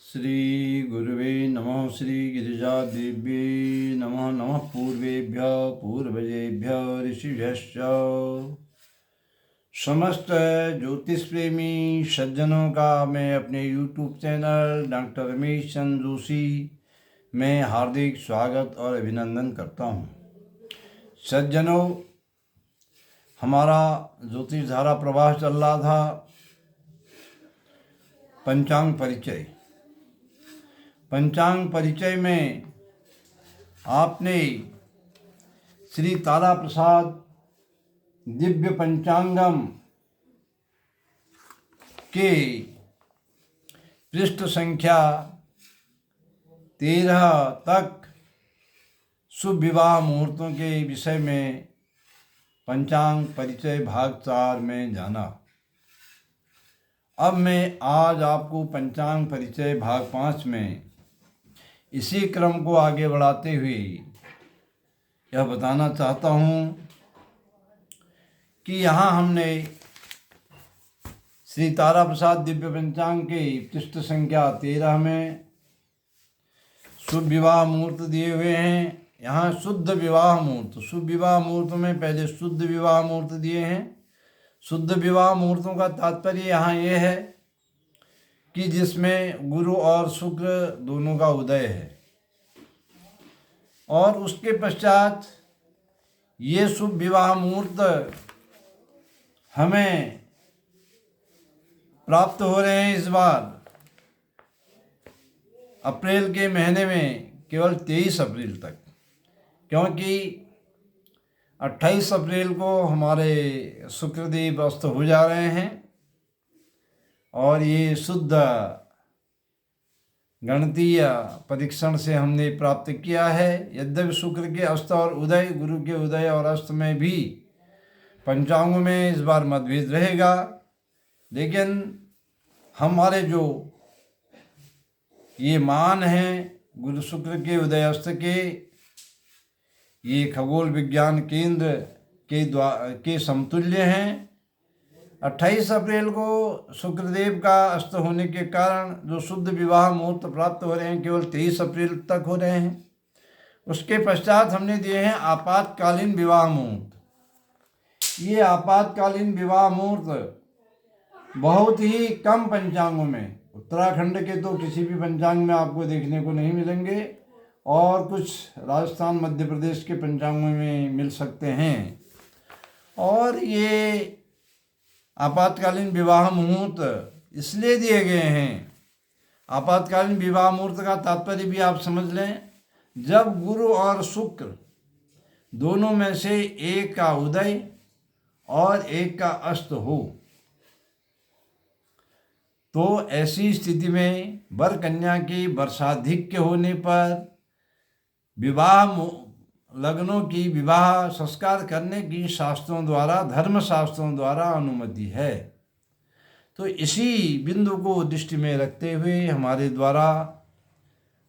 श्री गुरुवे नमः। श्री गिरिजादेव्ये नमः। नमः पूर्वेभ्यः पूर्वजेभ्यः ऋषिभ्यश्च। समस्त ज्योतिष प्रेमी सज्जनों का मैं अपने YouTube channel doctor Ramesh Chandra Joshi में हार्दिक स्वागत और अभिनंदन करता हूँ। सज्जनों, हमारा ज्योतिष धारा प्रवाह चल रहा था पंचांग परिचय में आपने श्री तारा प्रसाद दिव्य पंचांगम के पृष्ठ संख्या 13 तक शुभ विवाह मुहूर्तों के विषय में पंचांग परिचय भाग 4 में जाना। अब मैं आज आपको पंचांग परिचय भाग 5 में इसी क्रम को आगे बढ़ाते हुए यह बताना चाहता हूँ कि यहाँ हमने श्री तारा प्रसाद दिव्य पंचांग के पृष्ठ संख्या 13 में शुभ विवाह मुहूर्त दिए हुए हैं। यहाँ शुद्ध विवाह मुहूर्त, शुभ विवाह मुहूर्त में पहले शुद्ध विवाह मुहूर्त दिए हैं। शुद्ध विवाह मुहूर्तों का तात्पर्य यहाँ ये है कि जिसमें गुरु और शुक्र दोनों का उदय है और उसके पश्चात ये शुभ विवाह मुहूर्त हमें प्राप्त हो रहे हैं इस बार अप्रैल के महीने में केवल 23 अप्रैल तक, क्योंकि 28 अप्रैल को हमारे शुक्रदेव अस्त हो जा रहे हैं और ये शुद्ध गणितीय परीक्षण से हमने प्राप्त किया है। यद्यपि शुक्र के अस्त और उदय, गुरु के उदय और अस्त में भी पंचांगों में इस बार मतभेद रहेगा, लेकिन हमारे जो ये मान हैं गुरु शुक्र के उदय अस्त के, ये खगोल विज्ञान केंद्र के समतुल्य हैं। 28 अप्रैल को शुक्रदेव का अस्त होने के कारण जो शुद्ध विवाह मुहूर्त प्राप्त हो रहे हैं केवल 23 अप्रैल तक हो रहे हैं। उसके पश्चात हमने दिए हैं आपातकालीन विवाह मुहूर्त। ये आपातकालीन विवाह मुहूर्त बहुत ही कम पंचांगों में, उत्तराखंड के तो किसी भी पंचांग में आपको देखने को नहीं मिलेंगे और कुछ राजस्थान मध्य प्रदेश के पंचांगों में मिल सकते हैं। और ये आपातकालीन विवाह मुहूर्त इसलिए दिए गए हैं, आपातकालीन विवाह मुहूर्त का तात्पर्य भी आप समझ लें, जब गुरु और शुक्र दोनों में से एक का उदय और एक का अस्त हो, तो ऐसी स्थिति में वर कन्या के वर्षाधिक्य होने पर विवाह लग्नों की विवाह संस्कार करने की शास्त्रों द्वारा, धर्म शास्त्रों द्वारा अनुमति है। तो इसी बिंदु को दृष्टि में रखते हुए हमारे द्वारा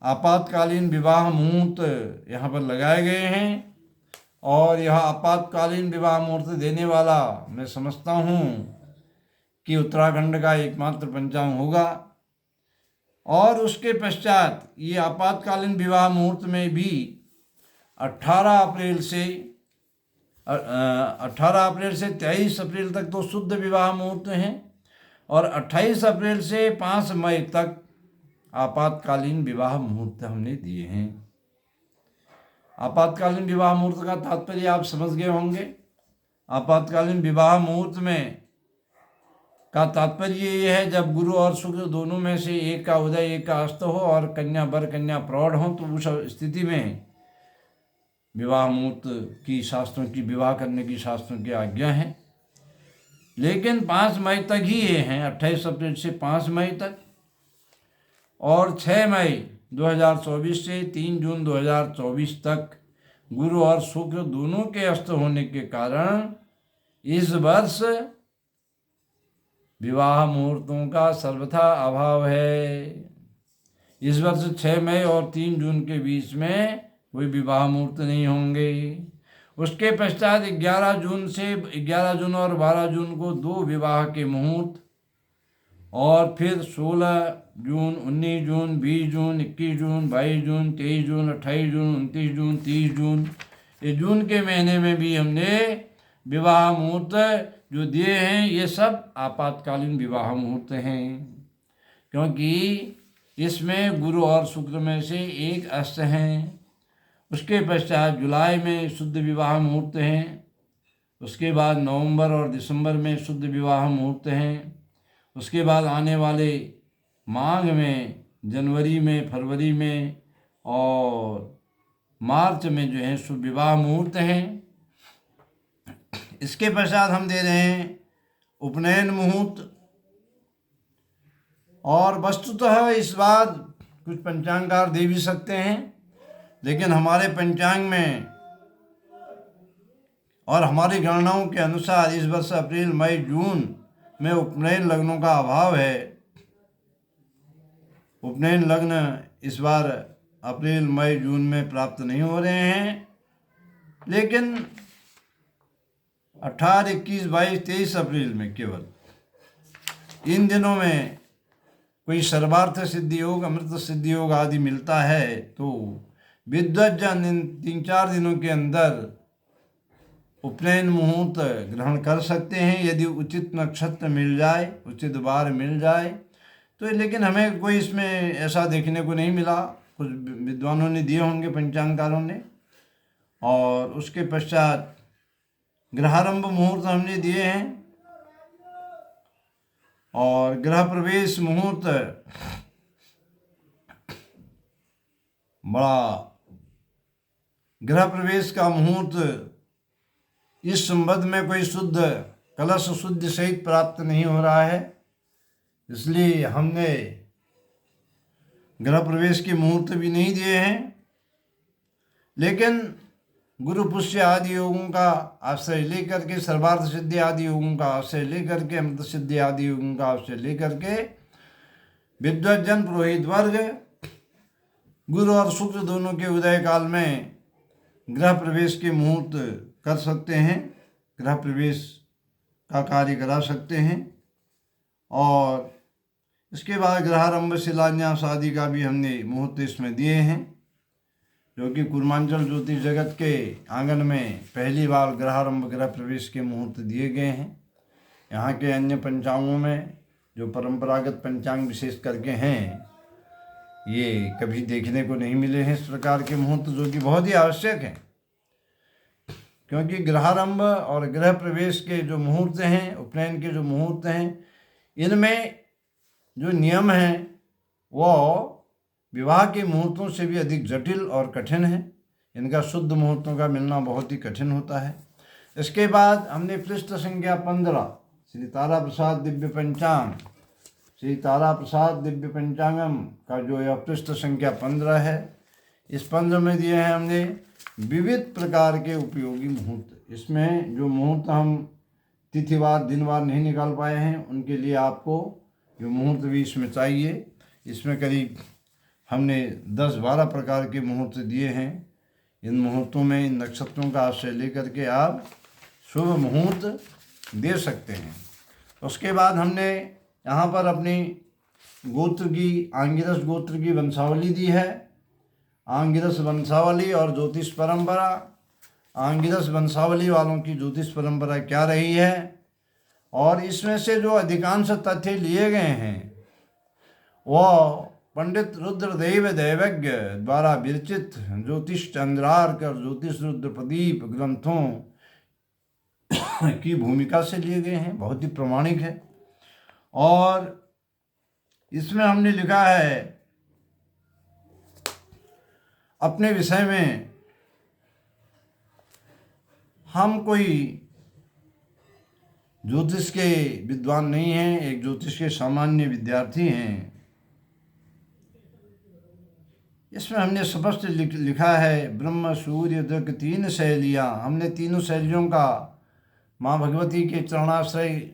आपातकालीन विवाह मुहूर्त यहाँ पर लगाए गए हैं और यह आपातकालीन विवाह मुहूर्त देने वाला मैं समझता हूँ कि उत्तराखंड का एकमात्र पंचांग होगा। और उसके पश्चात ये आपातकालीन विवाह मुहूर्त में भी 18 अप्रैल से 23 अप्रैल तक तो शुद्ध विवाह मुहूर्त हैं और 28 अप्रैल से 5 मई तक आपातकालीन विवाह मुहूर्त हमने दिए हैं। आपातकालीन विवाह मुहूर्त का तात्पर्य आप समझ गए होंगे। आपातकालीन विवाह मुहूर्त में का तात्पर्य ये है जब गुरु और शुक्र दोनों में से एक का उदय एक का अस्त हो और कन्या वर कन्या प्रौढ़ हो, तो उस स्थिति में विवाह मुहूर्त की शास्त्रों की विवाह करने की शास्त्रों की आज्ञा है। लेकिन 5 मई तक ही ये हैं, 28 अप्रैल से 5 मई तक और 6 मई 2024 से 3 जून 2024 तक गुरु और शुक्र दोनों के अस्त होने के कारण इस वर्ष विवाह मुहूर्तों का सर्वथा अभाव है। इस वर्ष 6 मई और 3 जून के बीच में कोई विवाह मुहूर्त नहीं होंगे। उसके पश्चात 11 जून और 12 जून को 2 विवाह के मुहूर्त और फिर 16 जून, 19 जून, 20 जून, 21 जून, 22 जून, 23 जून, 28 जून, 29 जून, 30 जून, ये जून के महीने में भी हमने विवाह मुहूर्त जो दिए हैं, ये सब आपातकालीन विवाह मुहूर्त हैं, क्योंकि इसमें गुरु और शुक्र में से एक अस्त हैं। उसके पश्चात जुलाई में शुद्ध विवाह मुहूर्त हैं। उसके बाद नवंबर और दिसंबर में शुद्ध विवाह मुहूर्त हैं। उसके बाद आने वाले माघ में, जनवरी में, फरवरी में और मार्च में जो है शुभ विवाह मुहूर्त हैं। इसके पश्चात हम दे रहे हैं उपनयन मुहूर्त। और वस्तुतः इस बार कुछ पंचांगकार दे भी सकते हैं, लेकिन हमारे पंचांग में और हमारी गणनाओं के अनुसार इस वर्ष अप्रैल, मई, जून में उपनयन लग्नों का अभाव है। उपनयन लग्न इस बार अप्रैल, मई, जून में प्राप्त नहीं हो रहे हैं, लेकिन 18, 21, 22, 23 अप्रैल में केवल इन दिनों में कोई सर्वार्थ सिद्धि योग, अमृत सिद्धि योग आदि मिलता है तो विद्वज्जन इन 3-4 दिनों के अंदर उपनयन मुहूर्त ग्रहण कर सकते हैं, यदि उचित नक्षत्र मिल जाए, उचित वार मिल जाए तो। लेकिन हमें कोई इसमें ऐसा देखने को नहीं मिला। कुछ विद्वानों ने दिए होंगे, पंचांगकारों ने। और उसके पश्चात ग्रहारंभ मुहूर्त हमने दिए हैं। और गृह प्रवेश मुहूर्त बड़ा, गृह प्रवेश का मुहूर्त इस संबंध में कोई शुद्ध कलश शुद्ध सहित प्राप्त नहीं हो रहा है, इसलिए हमने गृह प्रवेश के मुहूर्त भी नहीं दिए हैं। लेकिन गुरु पुष्य आदि योगों का आश्रय लेकर के, सर्वार्थ सिद्धि आदि योगों का आश्रय लेकर के, अमृत सिद्धि आदि योगों का आश्रय लेकर के विद्वज्जन पुरोहित वर्ग गुरु और शुक्र दोनों के उदय काल में गृह प्रवेश के मुहूर्त कर सकते हैं, गृह प्रवेश का कार्य करा सकते हैं। और इसके बाद गृहारंभ, शिलान्यास आदि का भी हमने मुहूर्त इसमें दिए हैं, जो कि कुर्मांचल ज्योतिष जगत के आंगन में पहली बार गृहारंभ, गृह प्रवेश के मुहूर्त दिए गए हैं। यहाँ के अन्य पंचांगों में जो परंपरागत पंचांग विशेष करके हैं, ये कभी देखने को नहीं मिले हैं इस प्रकार के मुहूर्त, जो कि बहुत ही आवश्यक हैं। क्योंकि गृहारंभ और गृह प्रवेश के जो मुहूर्त हैं, उपनयन के जो मुहूर्त हैं, इनमें जो नियम हैं वो विवाह के मुहूर्तों से भी अधिक जटिल और कठिन है। इनका शुद्ध मुहूर्तों का मिलना बहुत ही कठिन होता है। इसके बाद हमने पृष्ठ संख्या 15 श्री तारा प्रसाद दिव्य पंचांग, श्री तारा प्रसाद दिव्य पंचांगम का जो यह पृष्ठ संख्या 15 है, इस 15 में दिए हैं हमने विविध प्रकार के उपयोगी मुहूर्त। इसमें जो मुहूर्त हम तिथिवार, दिनवार नहीं निकाल पाए हैं, उनके लिए आपको जो मुहूर्त भी इसमें चाहिए। इसमें करीब हमने 10-12 प्रकार के मुहूर्त दिए हैं। इन मुहूर्तों में, इन नक्षत्रों का आश्रय लेकर के आप शुभ मुहूर्त दे सकते हैं। उसके बाद हमने यहाँ पर अपनी गोत्र की, आंगिरस गोत्र की वंशावली दी है। आंगिरस वंशावली और ज्योतिष परंपरा। आंगिरस वंशावली वालों की ज्योतिष परंपरा क्या रही है, और इसमें से जो अधिकांश तथ्य लिए गए हैं वह पंडित रुद्रदेव दैवज्ञ द्वारा विरचित ज्योतिष चंद्रार्क और ज्योतिष रुद्र प्रदीप ग्रंथों की भूमिका से लिए गए हैं, बहुत ही प्रमाणिक है। और इसमें हमने लिखा है अपने विषय में, हम कोई ज्योतिष के विद्वान नहीं हैं, एक ज्योतिष के सामान्य विद्यार्थी हैं। इसमें हमने स्पष्ट लिखा है ब्रह्म, सूर्य, दृक 3 शैलियाँ। हमने तीनों शैलियों का माँ भगवती के चरणाश्रय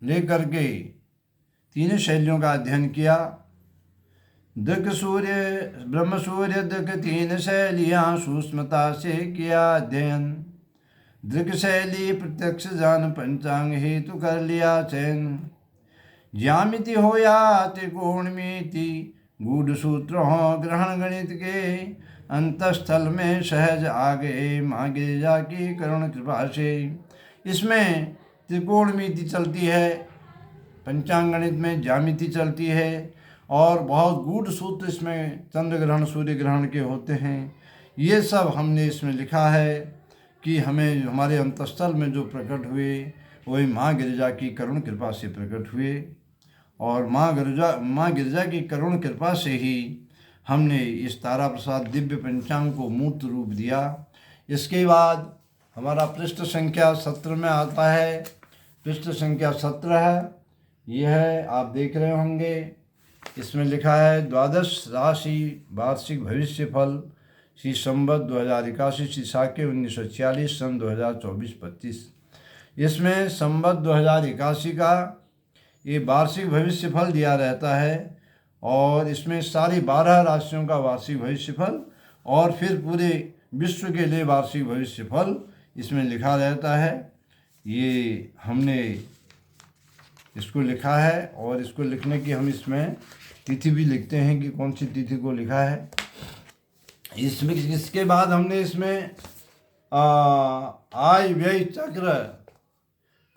लेकर के तीनों शैलियों का अध्ययन किया। दृक सूर्य, ब्रह्म सूर्य दृक 3 शैलियाँ सूक्ष्मता से किया अध्ययन। दृक शैली प्रत्यक्ष जान पंचांग हेतु कर लिया चयन। ज्यामिति हो या त्रिकोणमिति, गूढ़ सूत्र हो ग्रहण गणित के, अंतस्थल में सहज आ गए माँ गिरिजा की करुण कृपा से। इसमें त्रिकोणमिति चलती है, पंचांग गणित में ज्यामिति चलती है, और बहुत गूढ़ सूत्र इसमें चंद्र ग्रहण सूर्य ग्रहण के होते हैं। ये सब हमने इसमें लिखा है कि हमें हमारे अंतस्थल में जो प्रकट हुए वही माँ गिरिजा की करुण कृपा से प्रकट हुए, और माँ गिरिजा की करुण कृपा से ही हमने इस तारा प्रसाद दिव्य पंचांग को मूर्त रूप दिया। इसके बाद हमारा पृष्ठ संख्या 17 में आता है। पृष्ठ संख्या 17 है, यह है, आप देख रहे होंगे। इसमें लिखा है 12 राशि वार्षिक भविष्य फल श्री संवत 2081 श्री शाके 1946 सन 2024-25। इसमें संवत 2081 का ये वार्षिक भविष्य फल दिया रहता है, और इसमें सारी 12 राशियों का वार्षिक भविष्य फल और फिर पूरे विश्व के लिए वार्षिक भविष्य फल इसमें लिखा रहता है। ये हमने इसको लिखा है, और इसको लिखने की हम इसमें तिथि भी लिखते हैं कि कौन सी तिथि को लिखा है। इसमें इसके बाद हमने इसमें आय व्यय चक्र,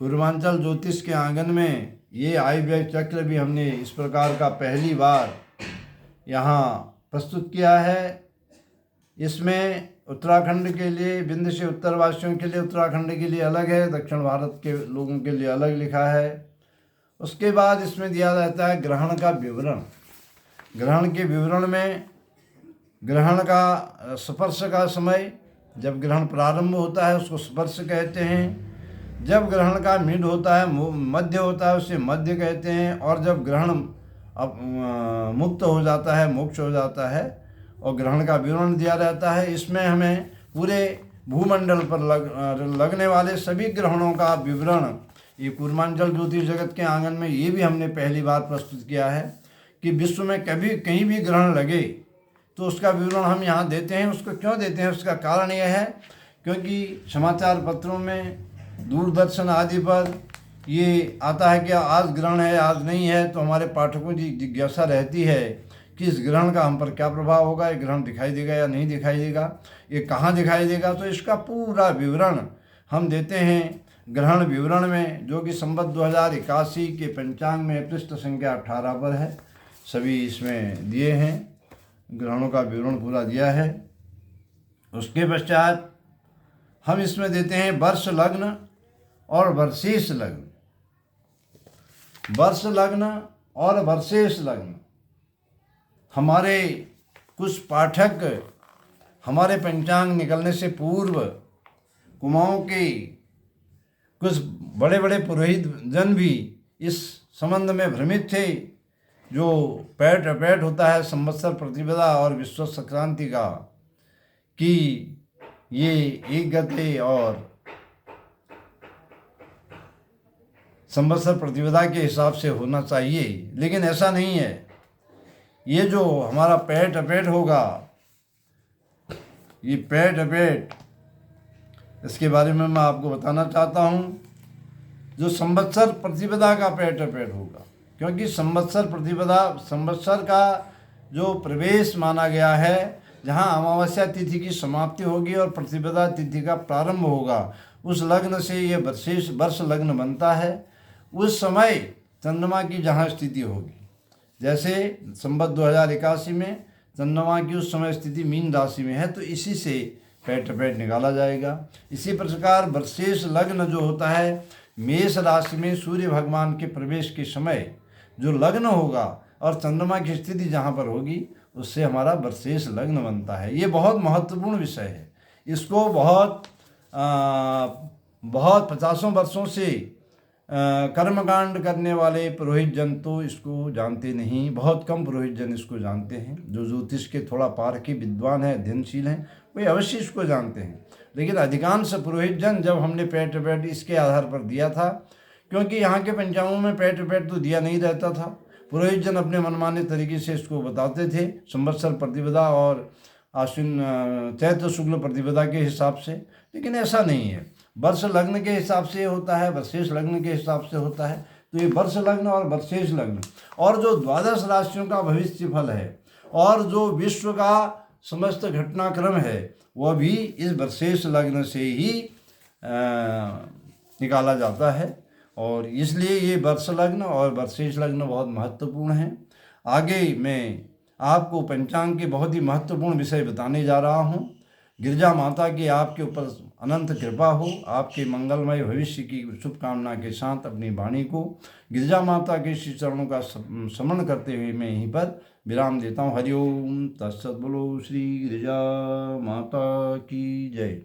पूर्वांचल ज्योतिष के आंगन में ये आय व्यय चक्र भी हमने इस प्रकार का पहली बार यहाँ प्रस्तुत किया है। इसमें उत्तराखंड के लिए, विंध्य से उत्तरवासियों के लिए उत्तराखंड के लिए अलग है, दक्षिण भारत के लोगों के लिए अलग लिखा है। उसके बाद इसमें दिया रहता है ग्रहण का विवरण। ग्रहण के विवरण में ग्रहण का स्पर्श का समय, जब ग्रहण प्रारंभ होता है उसको स्पर्श कहते हैं। जब ग्रहण का मिड होता है, मध्य होता है, उसे मध्य कहते हैं। और जब ग्रहण मुक्त हो जाता है, मोक्ष हो जाता है, और ग्रहण का विवरण दिया रहता है। इसमें हमें पूरे भूमंडल पर लगने वाले सभी ग्रहणों का विवरण ये पूर्वांचल ज्योतिष जगत के आंगन में ये भी हमने पहली बार प्रस्तुत किया है कि विश्व में कभी कहीं भी ग्रहण लगे तो उसका विवरण हम यहाँ देते हैं। उसको क्यों देते हैं, उसका कारण यह है क्योंकि समाचार पत्रों में, दूरदर्शन आदि पर ये आता है कि आज ग्रहण है, आज नहीं है, तो हमारे पाठकों की जिज्ञासा रहती है कि इस ग्रहण का हम पर क्या प्रभाव होगा, ये ग्रहण दिखाई देगा या नहीं दिखाई देगा, ये कहाँ दिखाई देगा। तो इसका पूरा विवरण हम देते हैं ग्रहण विवरण में, जो कि संवत 2081 के पंचांग में पृष्ठ संख्या 18 पर है। सभी इसमें दिए हैं, ग्रहणों का विवरण पूरा दिया है। उसके पश्चात हम इसमें देते हैं वर्ष लग्न और वर्षेश लग्न। वर्ष लग्न और वर्षेश लग्न हमारे कुछ पाठक हमारे पंचांग निकलने से पूर्व कुमाऊं के कुछ बड़े बड़े पुरोहित जन भी इस संबंध में भ्रमित थे। जो पैठ अपैठ होता है संवत्सर प्रतिपदा और विश्व संक्रांति का, कि ये एक गते और संवत्सर प्रतिपदा के हिसाब से होना चाहिए, लेकिन ऐसा नहीं है। ये जो हमारा पैठ अपैठ होगा, ये पैठ अपैठ, इसके बारे में मैं आपको बताना चाहता हूँ। जो संवत्सर प्रतिपदा का पैठ अपैठ होगा, क्योंकि संवत्सर प्रतिपदा संवत्सर का जो प्रवेश माना गया है, जहाँ अमावस्या तिथि की समाप्ति होगी और प्रतिपदा तिथि का प्रारंभ होगा, उस लग्न से ये वर्ष लग्न बनता है। उस समय चंद्रमा की जहाँ स्थिति होगी, जैसे संवत 2081 में चंद्रमा की उस समय स्थिति मीन राशि में है, तो इसी से पैठ पैठ निकाला जाएगा। इसी प्रकार वर्षेश लग्न जो होता है, मेष राशि में सूर्य भगवान के प्रवेश के समय जो लग्न होगा और चंद्रमा की स्थिति जहाँ पर होगी, उससे हमारा वर्षेश लग्न बनता है। ये बहुत महत्वपूर्ण विषय है। इसको बहुत 50 वर्षों से कर्मकांड करने वाले पुरोहित जन तो इसको जानते नहीं। बहुत कम पुरोहित जन इसको जानते हैं। जो ज्योतिष के थोड़ा पार के विद्वान हैं, अध्ययनशील हैं, वे अवश्य इसको जानते हैं। लेकिन अधिकांश पुरोहित जन, जब हमने पैठ पैठ इसके आधार पर दिया था, क्योंकि यहाँ के पंचांगों में पैठ पैठ तो दिया नहीं रहता था, पुरोहित जन अपने मनमाने तरीके से इसको बताते थे संवत्सर प्रतिपदा और आश्विन चैत्र शुक्ल प्रतिपदा के हिसाब से। लेकिन ऐसा नहीं है। वर्ष लग्न के हिसाब से होता है, वर्षेश लग्न के हिसाब से होता है। तो ये वर्ष लग्न और वर्षेश लग्न और जो 12 राशियों का भविष्य फल है और जो विश्व का समस्त घटनाक्रम है वह भी इस वर्षेश लग्न से ही निकाला जाता है। और इसलिए ये वर्ष लग्न और वर्षेश लग्न बहुत महत्वपूर्ण हैं। आगे मैं आपको पंचांग के बहुत ही महत्वपूर्ण विषय बताने जा रहा हूँ। गिरजा माता की आपके ऊपर अनंत कृपा हो, आपके मंगलमय भविष्य की शुभकामना के साथ अपनी वाणी को गिरजा माता के श्री चरणों का स्मरण करते हुए मैं यहीं पर विराम देता हूँ। हरिओम तत्सत। बोलो श्री गिरिजा माता की जय।